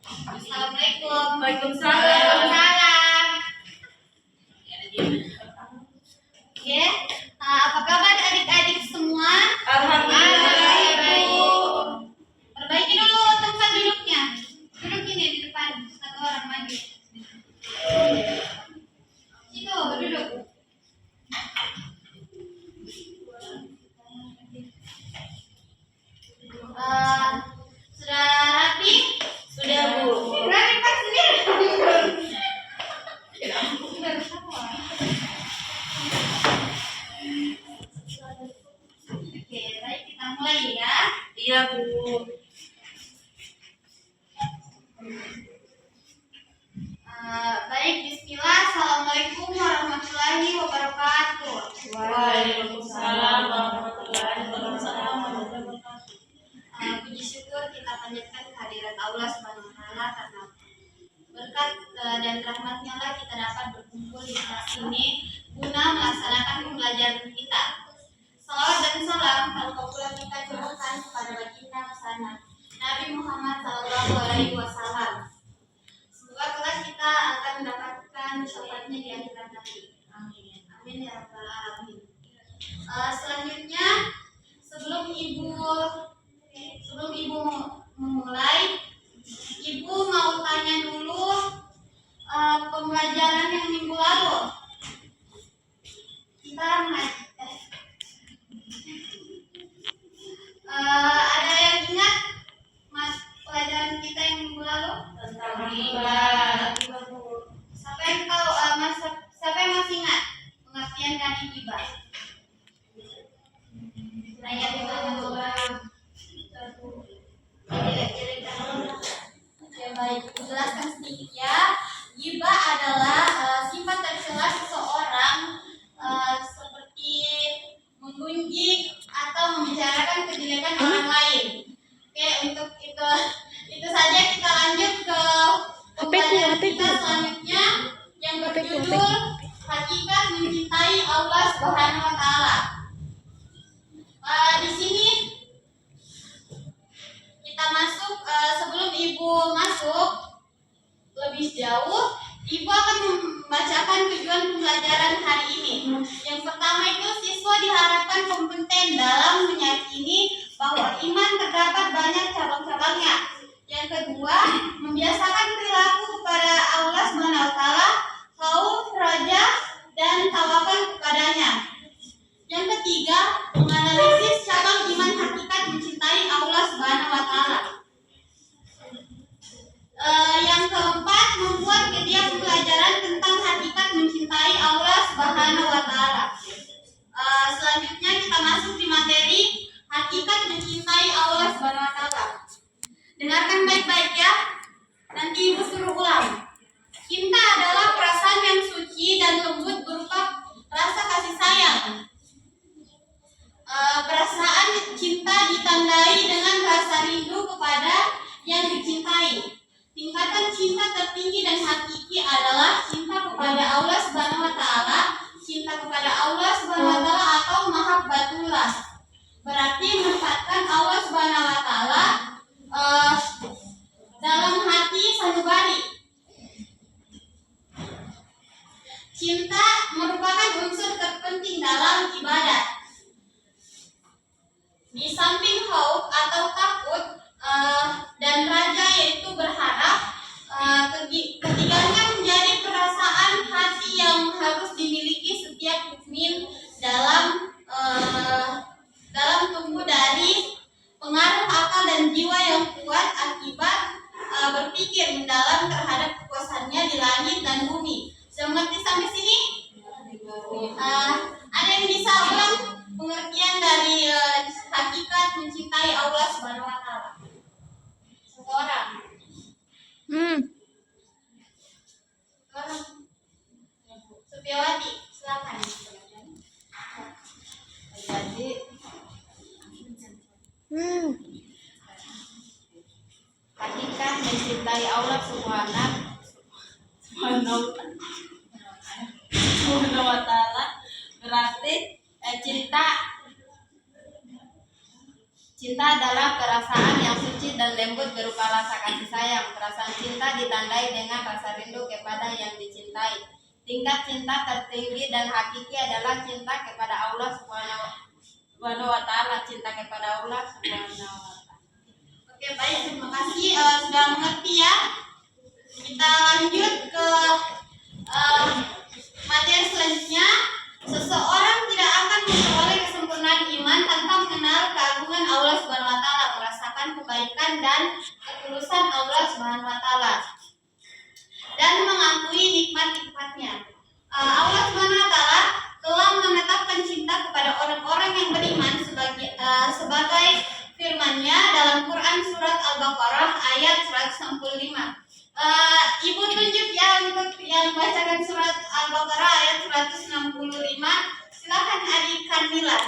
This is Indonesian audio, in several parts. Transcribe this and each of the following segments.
Assalamualaikum. Waalaikumsalam. Waalaikumsalam. Oke, apa kabar adik-adik semua? Alhamdulillah, Ibu. Perbaiki dulu tempat duduknya. Duduk ini di depan, satu orang maju. Situ, duduk. Sudah rapi? Sudah, Bu. Rapi Pak sendiri. Oke, baik kita mulai ya. Iya, Bu. Baik, bismillah. Assalamualaikum warahmatullahi wabarakatuh. Waalaikumsalam warahmatullahi wabarakatuh. Puji syukur kita panjatkan kehadirat Allah Subhanahu wa taala karena berkat dan rahmatnya lah kita dapat berkumpul di kelas ini guna melaksanakan pembelajaran kita. Salawat dan salam kalau kita curahkan kepada baginda pesanan Nabi Muhammad SAW. Semoga kelas kita akan mendapatkan syafaatnya di akhirat nanti. Amin. Amin ya rabbal alamin. Selanjutnya sebelum ibu memulai, ibu mau tanya dulu pembelajaran yang minggu lalu. Kita ada yang ingat mas pelajaran kita yang minggu lalu Tentang riba. siapa yang tahu siapa yang masih ingat pengertian dari riba? Ayat itu baik, jelaskan sedikit ya. Ghibah adalah sifat tercela seseorang seperti menggunjing atau membicarakan kejelekan orang lain. Oke, untuk itu saja kita lanjut ke pembelajaran kita selanjutnya yang berjudul Hakikat Mencintai Allah Subhanahu wa taala. Di sini kita masuk, sebelum ibu masuk lebih jauh, ibu akan membacakan tujuan pembelajaran hari ini. Yang pertama itu siswa diharapkan kompeten dalam meyakini bahwa iman terdapat banyak cabang-cabangnya. Yang kedua, membiasakan perilaku kepada Allah SWT, khauf, raja, dan tawakal kepadanya. Yang ketiga, menganalisis cabang iman hakikat mencintai Allah Subhanahu wa taala. Yang keempat, membuat giat pembelajaran tentang hakikat mencintai Allah Subhanahu wa taala. Selanjutnya kita masuk di materi hakikat mencintai Allah Subhanahu wa taala. Dengarkan baik-baik ya. Nanti ibu suruh ulang. Cinta adalah perasaan yang suci dan lembut berupa rasa kasih sayang. Perasaan cinta ditandai dengan rasa rindu kepada yang dicintai. Tingkatan cinta tertinggi dan hakiki adalah cinta kepada Allah Subhanahu wa taala, cinta kepada Allah Subhanahu wa taala atau mahabbatullah. Berarti menempatkan Allah Subhanahu wa taala dalam hati sanubari. Cinta merupakan unsur terpenting dalam ibadah. Di samping khauf atau takut dan raja yaitu berharap, ketiganya menjadi perasaan hati yang harus dimiliki setiap mukmin dalam tumbuh dari pengaruh akal dan jiwa yang kuat akibat berpikir mendalam terhadap kekuasaannya di langit dan bumi. Sudah mengerti sampai sini? Ada yang bisa ulang pengertian dari hakikat mencintai Allah Subhanahu wa taala? Satu orang. Supiawati, silakan. Jadi, hakikat mencintai Allah Subhanahu wa taala berarti cinta Cinta adalah perasaan yang suci dan lembut berupa rasa kasih sayang. Perasaan cinta ditandai dengan rasa rindu kepada yang dicintai. Tingkat cinta tertinggi dan hakiki adalah cinta kepada Allah Subhanahu wa Ta'ala. Cinta kepada Allah Subhanahu wa Ta'ala. Oke, baik, terima kasih sudah mengerti ya. Kita lanjut ke materi selanjutnya. Seseorang tidak akan memperoleh kesempurnaan iman tanpa mengenal keagungan Allah Subhanahu wa Ta'ala, merasakan kebaikan dan ketulusan Allah Subhanahu wa Ta'ala, dan mengakui nikmat-nikmatnya. Allah Subhanahu wa Ta'ala telah menetapkan cinta kepada orang-orang yang beriman sebagai firman-Nya dalam Quran surat Al-Baqarah ayat 165. Ibu tunjuk ya untuk yang bacakan surat Al-Baqarah ayat 165. Silakan adik Kamila.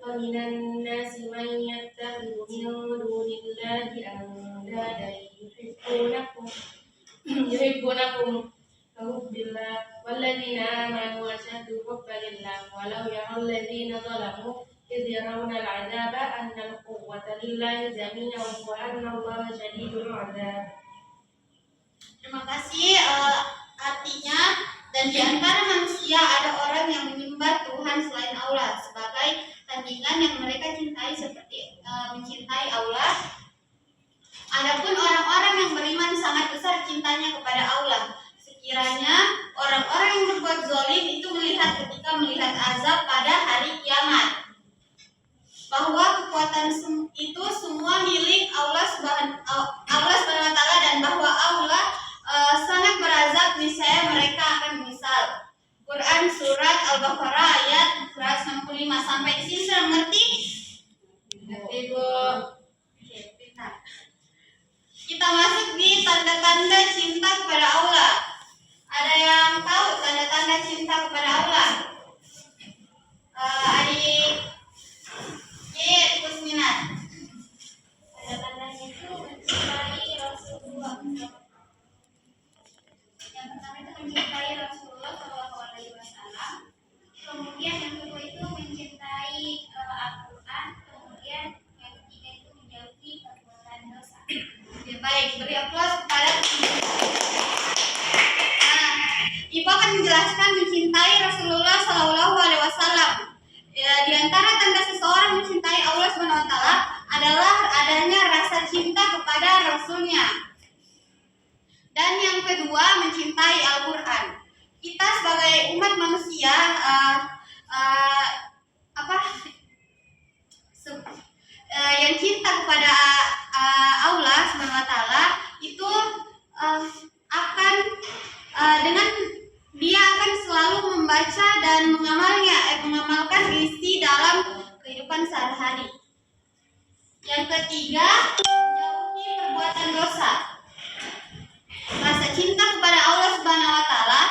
ومن الناس من يتخذ من دون الله أندادا يحبونكم كحب الله والذين آمنوا أشد حبا لله ولو يرى الذين ظلموا إذ يرون العذاب أن القوة لله جميعا وأن الله شديد العذاب. Terima kasih. Artinya, dan di antara manusia ada orang yang menyembah Tuhan selain Allah sebagai tandingan yang mereka cintai seperti mencintai Allah. Adapun orang-orang yang beriman sangat besar cintanya kepada Allah. Sekiranya orang-orang yang berbuat zalim itu ketika melihat azab pada hari kiamat, bahwa kekuatan itu semua milik Allah Subhanahu wa Ta'ala, dan bahwa Allah sangat berazab, niscaya mereka akan menyesal. Quran surat Al-Baqarah ayat 165. Sampai di sini sudah mengerti? Ibu. Oke, pintar. Kita masuk di tanda-tanda cinta kepada Allah. Ada yang tahu tanda-tanda cinta kepada Allah? Adik Kusminat. Tanda-tandanya itu mencintai Rasulullah. Yang pertama itu mencintai Rasulullah SAW. Kemudian yang kedua itu mencintai Al-Quran. Kemudian yang ketiga itu menjauhi perbuatan dosa. Oke, baik, beri aplaus kepada Ibu akan menjelaskan mencintai Rasulullah SAW. Ya, di antara tanda seseorang mencintai Allah Subhanahu wa Ta'ala adalah adanya rasa cinta kepada Rasulnya. Dan yang kedua, mencintai Al-Quran. Kita sebagai umat manusia yang cinta kepada Allah Subhanahu wa Ta'ala itu akan dengan dia akan selalu membaca dan mengamalkan isi dalam kehidupan sehari-hari. Yang ketiga, menjauhi perbuatan dosa. Rasa cinta kepada Allah Subhanahu wa Ta'ala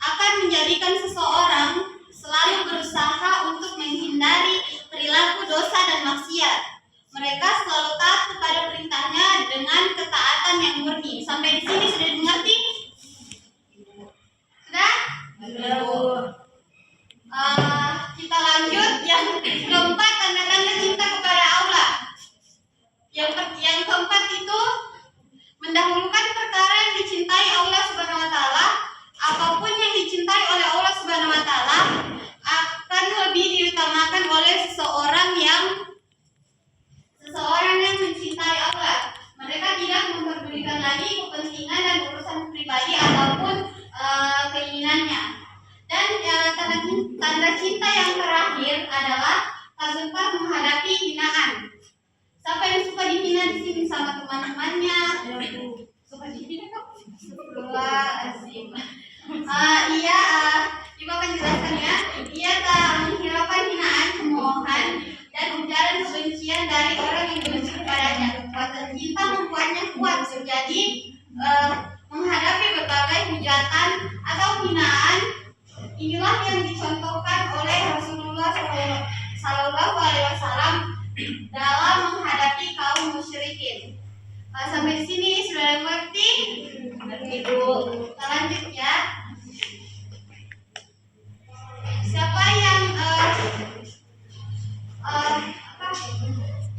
akan menjadikan seseorang selalu berusaha untuk menghindari perilaku dosa dan maksiat. Mereka selalu taat kepada perintahnya dengan ketaatan yang murni. Sampai di sini sudah dimengerti? Sudah? Kita lanjut yang keempat, tanda-tanda cinta kepada Allah. Yang keempat itu mendahulukan perkara yang dicintai Allah Subhanahu wa Ta'ala. Apapun yang dicintai oleh Allah Subhanahu wa Ta'ala akan lebih diutamakan oleh seseorang yang mencintai Allah. Mereka tidak memperdulikan lagi kepentingan dan urusan pribadi ataupun keinginannya. Dan tanda cinta yang terakhir adalah tak gentar menghadapi hinaan. Siapa yang suka dihina di sini sama teman-temannya? Suka dihina kok? Astagfirullahaladzim. Iya, Ibu akan jelaskan ya. Ia tak menghiraukan hinaan, cemoohan, dan ujaran kebencian dari orang yang benci kepadanya. Kekuatan cinta membuatnya kuat menjadi menghadapi berbagai hujatan atau hinaan. Inilah yang dicontohkan oleh Rasulullah SAW dalam menghadapi kaum musyrikin. Sampai di sini sudah mengerti? Ibu, kita lanjut ya.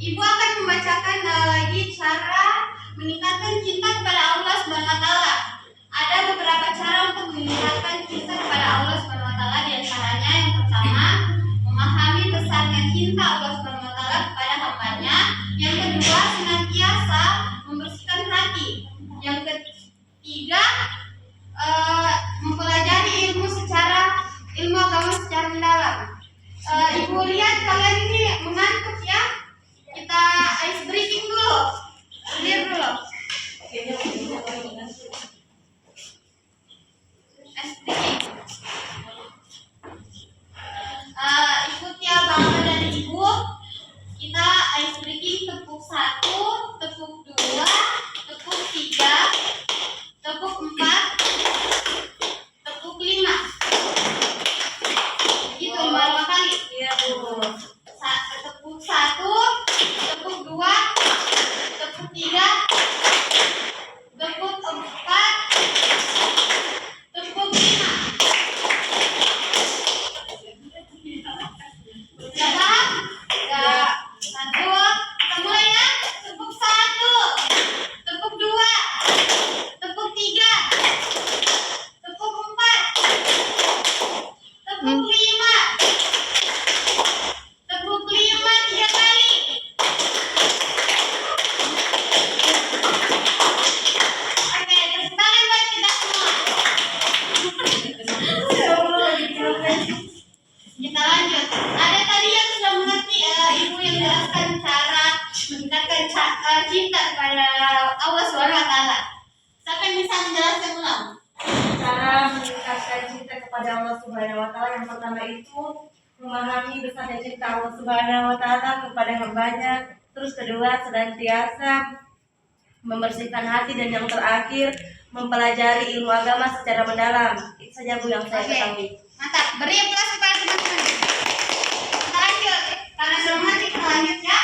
Ibu akan membacakan lagi cara meningkatkan cinta kepada Allah Subhanahu wa taala. Ada beberapa cara untuk meningkatkan cinta kepada Allah Subhanahu wa taala, di antaranya yang pertama, memahami besarnya cinta Allah Subhanahu wa taala kepada hambanya. Yang kedua, senantiasa membersihkan hati. Yang ketiga, mempelajari ilmu agama secara mendalam. Ibu lihat kalian ini mengantuk ya. Kita ice breaking dulu. Clear dulu. Ice breaking. Ikuti abang dari ibu. Kita ice breaking tepuk 1, tepuk 2, tepuk 3, tepuk 4, tepuk 5. Gitu, berapa kali? Iya, Bu. Tepuk 1, tepuk 2, tepuk 3, tepuk 4, tepuk 5. Sudah paham? Sudah. 1, kita mulai ya. Tepuk 1, tepuk 2, tepuk 3, tepuk 4, tepuk 5, tepuk 5 3 kali. Oke, tepuk tangan buat kita semua. Kita lanjut. Ada tadi yang sudah mengerti, ibu yang jelaskan cara meningkatkan cinta kepada Allah Subhanahu wa taala. Siapa yang bisa menjelaskan ulang? Cara meningkatkan cinta kepada Allah Subhanahu wa taala yang pertama itu memahami besarnya cinta Allah Subhanahu wa taala kepada hambanya. Terus kedua, senantiasa membersihkan hati, dan yang terakhir mempelajari ilmu agama secara mendalam. Itu saja, Bu, yang saya Oke. ketahui. Mantap. Beri aplaus kepada teman-teman. Kita lanjut. Karena sudah mengerti, kita lanjut ya.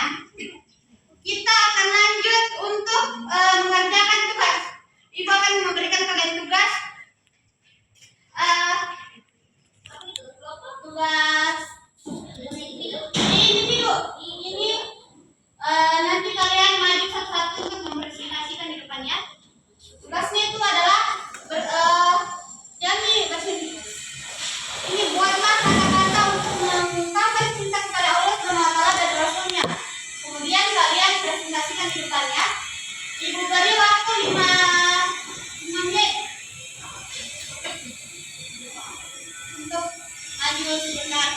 Kita akan lanjut untuk mengerjakan tugas. Ibu akan memberikan kalian tugas. Tugas individu. Ini nanti kalian maju satu-satu untuk mempresentasikan di depannya. Tugasnya itu adalah ini buatlah kata-kata untuk mengungkapkan cinta kepada Allah Subhanahu wa taala dan Rasulnya. Kemudian kalian presentasikan di depannya. Ibu beri waktu 5 menit untuk maju sebentar.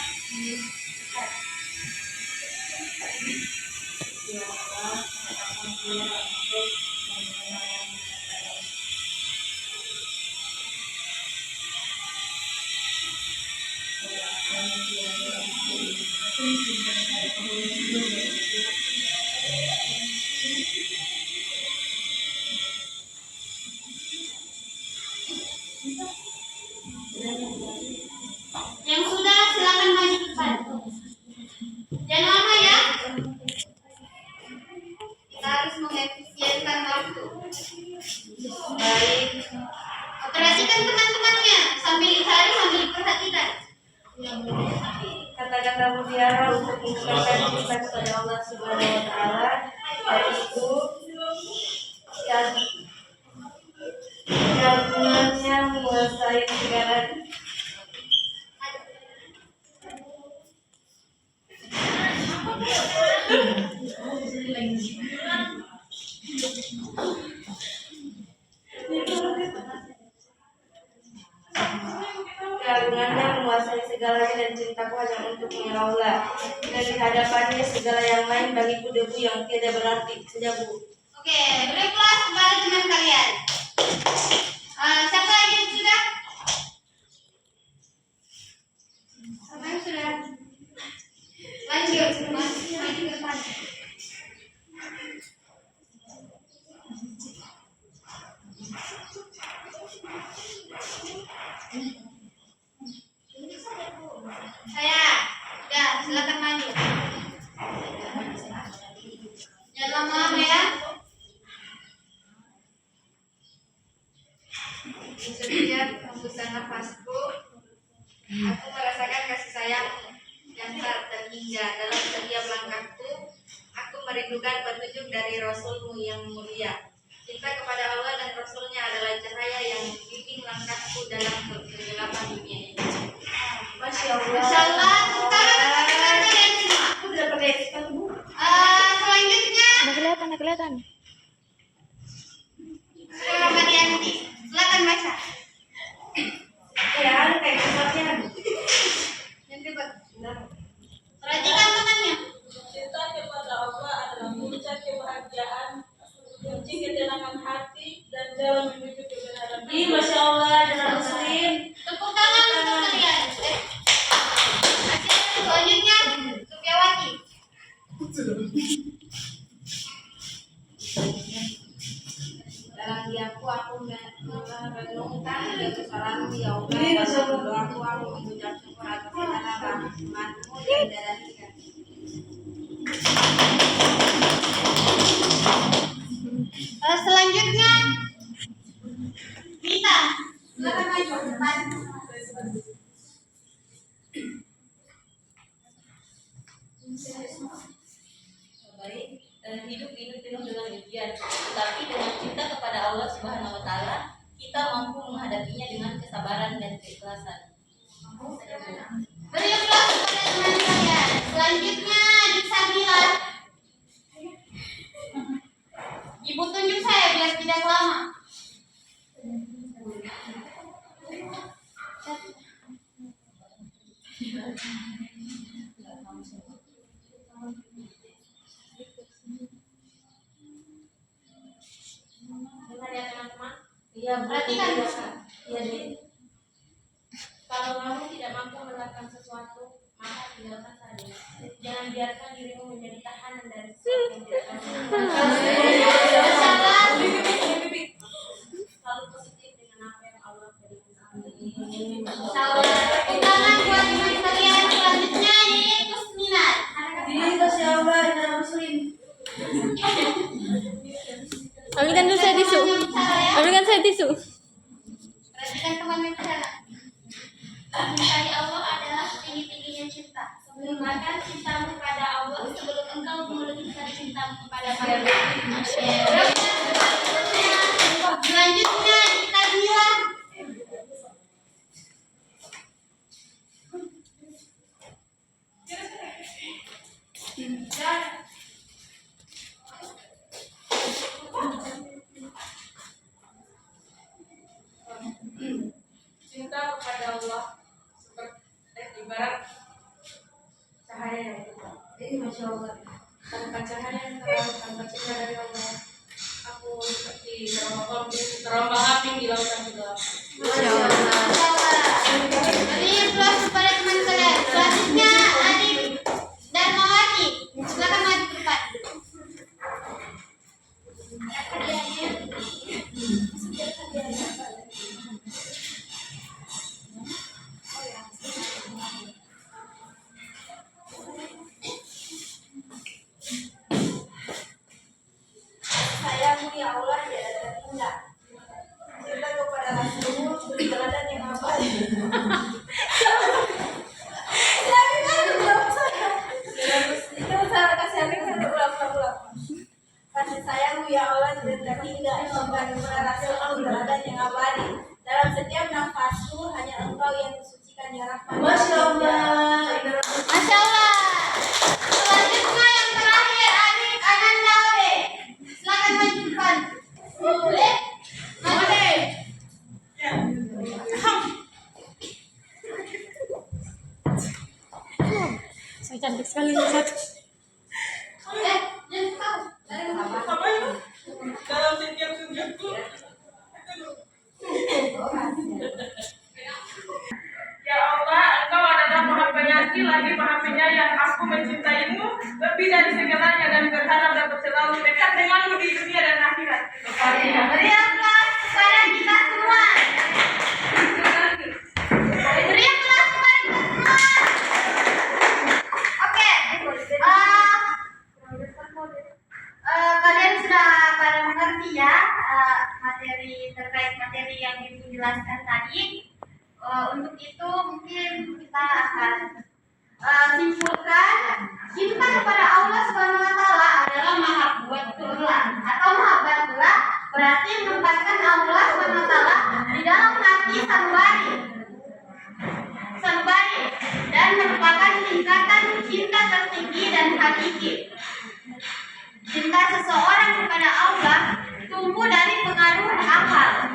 Yang sudah silakan maju ke depan. Jangan lama ya. Kita harus mengefisienkan waktu. Baik, Perhatikan teman-temannya sambil dicari, sambil diperhatikan. kata-kata mutiara untuk meningkatkan cinta kepada Allah Subhanahu wa taala yaitu keagungannya menguasai segala. Keagungannya menguasai segalanya, dan cintaku hanya untukmu ya Allah. Dan di hadapannya segala yang lain bagiku debu yang tidak berarti saja, Bu. Oke, beri kelas kepada teman kalian. Siapa lagi yang sudah? Siapa yang sudah? Lanjut, maju ke depan. Saya, ya silakan maju. Jangan lama-lama ya. Setiap hembusan nafasku, aku merasakan kasih sayang yang tak terhingga dalam setiap langkahku. Aku merindukan petunjuk dari Rasulmu yang mulia. Cinta kepada Allah dan Rasulnya adalah cahaya yang membimbing langkahku dalam kegelapan dunia ini. Masya Allah. Masya Allah. Sekarang kalian semua. Aku udah pakai sepatu. Selanjutnya Udah kelihatan. surah Marianti. Silakan baca. Ya, ada kayak sepatunya. Yang kedua. Perhatikan temannya. Cinta kepada Allah adalah puncak kebahagiaan, kunci ketenangan hati, dan jalan menuju kebenaran. Ih, Masya Allah, dengan muslim. Tepuk tangan untuk kalian. Selanjutnya Supiawati. Dalam diamku aku merenungkan kesalahanmu ya Allah. Ini Masya Allah. Doaku aku mengucap syukur atas segala rahmatmu yang darahkan. Selanjutnya Mita. Silakan maju ke depan. Baik, hidup ini penuh dengan ujian, tetapi dengan cinta kepada Allah Subhanahu Wa Taala, kita mampu menghadapinya dengan kesabaran dan keikhlasan. Beri aplaus kepada teman kalian. Selanjutnya Disabila. Ibu tunjuk saya biar tidak lama. Dengar ya teman-teman. Iya, Perhatikan. Iya, Dek. Kalau kamu tidak mampu melakukan sesuatu, maka tinggalkan saja. Jangan biarkan dirimu menjadi tahanan dari sesuatu yang tidak kamu Masya Allah. Selalu positif dengan apa yang Allah berikan. Masya Allah. Tepuk tangan buat teman kalian. Selanjutnya Yayat Kusminat. Ih, Masya Allah, dengan muslim. Ambilkan dulu saya tisu. Ambilkan saya tisu. Perhatikan teman bicara. Mencintai Allah adalah setinggi-tingginya cinta. Sempurnakan cintamu kepada Allah sebelum engkau menunjukkan cintamu kepada manusia. Selanjutnya Ika Mila. Cinta kepada Allah seperti ibarat cahaya yang terang. Masya Allah. Tanpa cahaya yang terang, tanpa cinta dari Allah, aku seperti terombang ambing di lautan kegelapan. Masya Allah. Beri aplaus kepada teman kalian. Selanjutnya Adib Darmawati. Silakan maju ke depan. Sayangmu ya Allah tidak terhingga. Cinta kepada Rasulmu beri teladan yang abadi. Itu salah kasih ulang. Kasih sayangmu ya Allah tidak terhingga. Cinta kepada Rasulmu teladan yang abadi. Dalam setiap nafasku hanya Engkau yang mensucikan ya Rahman. Masya Allah. Masya Allah. Selanjutnya yang terakhir Adib Ananda Ode. Silakan maju ke depan. Boleh? Maju. Saya cantik sekali Ustaz. Jangan kau. Dalam setiap sujudku, Ya Allah, Engkau adalah Maha Pengasih lagi Maha Penyayang. Aku mencintaimu lebih dari segalanya dan berharap dapat selalu dekat denganmu di dunia dan akhirat. Beri aplaus kepada kita semua. Beri aplaus kepada kita semua. Oke. Kalian sudah pada mengerti ya materi terkait materi yang Ibu jelaskan tadi. Untuk itu mungkin kita akan simpulkan cinta kepada Allah Subhanahu Wa Taala adalah berarti menempatkan Allah SWT di dalam hati sanubari dan merupakan tingkatan cinta tertinggi dan hakiki. Cinta seseorang kepada Allah tumbuh dari pengaruh akal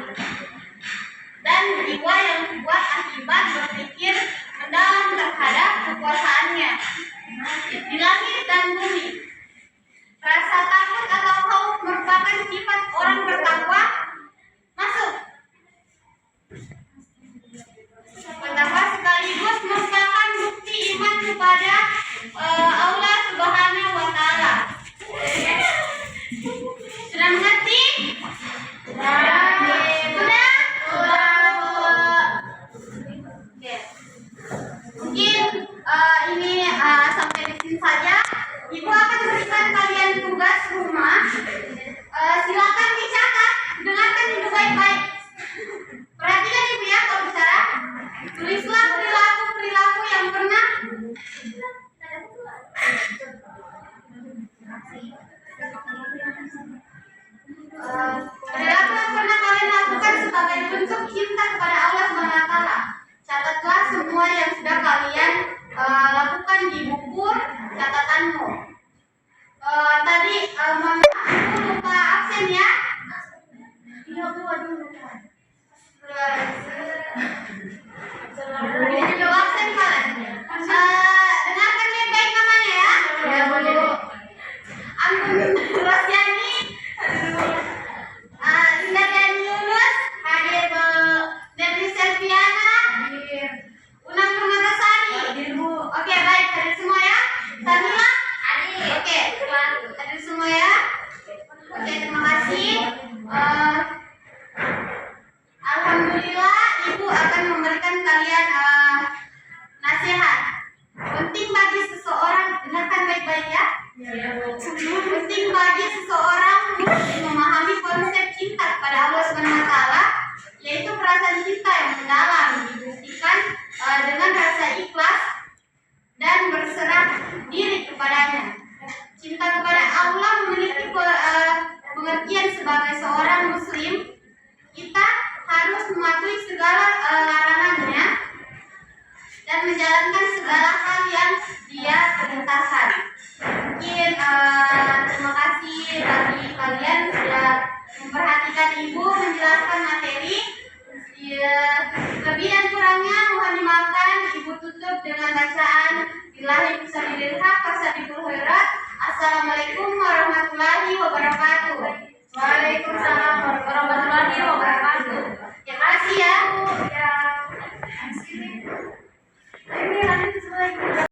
dan jiwa yang kuat akibat berpikir mendalam terhadap kekuasaannya di langit dan bumi. Rasa takut atau khauf merupakan sifat orang bertakwa. Masuk. Bertakwa sekaligus merupakan bukti iman kepada Allah Subhanahu wa Ta'ala. Sudah mengerti? Sudah? Oke. Mungkin ini sampai di sini saja. Ibu akan berikan kalian tugas rumah. Silakan dicatat, dengarkan itu baik-baik. Perhatikan Ibu ya kalau bicara. Tulislah perilaku yang pernah kalian lakukan sebagai bentuk cinta kepada Allah SWT. Catatlah semua yang sudah kalian lakukan di buku catatanmu. Tadi mohon maaf, aku lupa absen ya. Iya Bu, aduh lupa. Ini juga absen kalian. Dengarkan baik-baik namanya ya. Ya Bu. Ampun Rosyani. Linda dan Yunus hadir Bu. Devi Selviana hadir. Unang Permatasari hadir Bu. Oke baik, hadir semua ya. Samila hadir. Oke, hadir semua ya. Oke, terima kasih. Alhamdulillah Ibu akan memberikan kalian nasihat. Penting bagi seseorang, dengarkan baik-baik ya. Penting bagi seseorang muslim memahami konsep cinta kepada Allah SWT, yaitu perasaan cinta yang mendalam dibuktikan dengan rasa ikhlas dan berserah diri kepadanya. Cinta kepada Allah memiliki pengertian sebagai seorang muslim. Kita harus mematuhi segala larangannya dan menjalankan segala hal yang Dia perintahkan. Mungkin terima kasih bagi kalian sudah memperhatikan Ibu menjelaskan materi. Lebih dan kurangnya mohon dimaafkan. Ibu tutup dengan bacaan Billahi fisabilillah fasadikul khairat. Assalamualaikum warahmatullahi wabarakatuh.